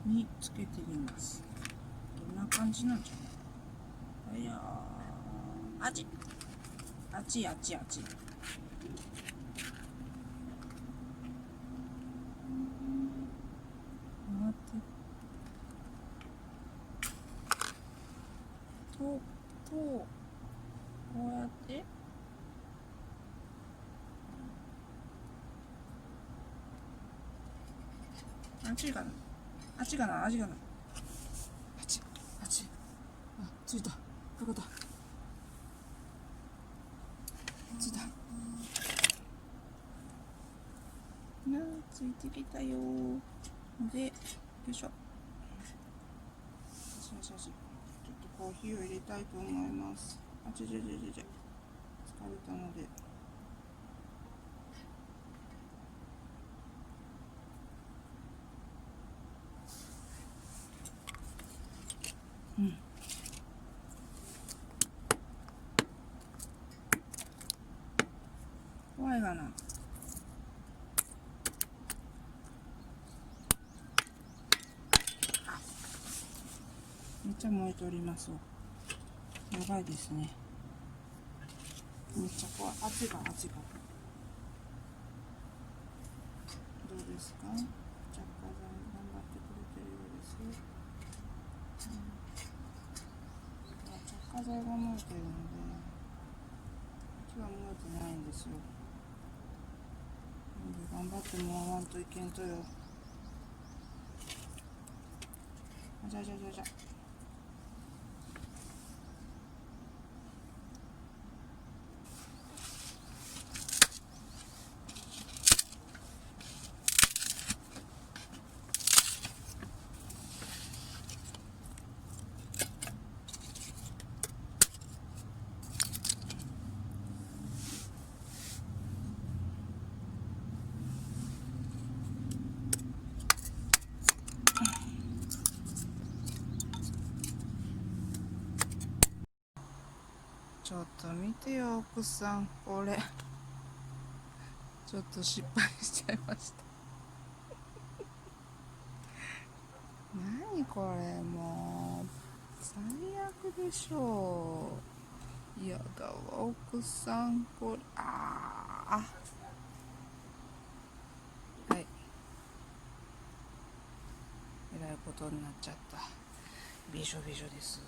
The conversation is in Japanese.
につけてみます。どんな感じなんじゃない？いやー、あちあちあちあち。待って。こうやって。あっちかな。あっちかな。あっちかな。あっち。あっち。あ、ついた。どこだ。ついた。ついてきたよー。で、よいしょ。よしよしよし。ちょっとコーヒーを入れたいと思います。あ、疲れたので。うん。怖いがな。めっちゃ燃えておりますわ。やばいですね。めっちゃ怖い。熱いが。どうですか？着火剤頑張ってくれてるようです。着火剤が燃えてるので、こっちは燃えてないんですよ。なんで頑張ってもらわんといけんとよ。じゃ。ちょっと見てよ奥さん、これちょっと失敗しちゃいました。何これ、もう最悪でしょう。やだわ奥さん、これはい、えらいことになっちゃった。びしょびしょです。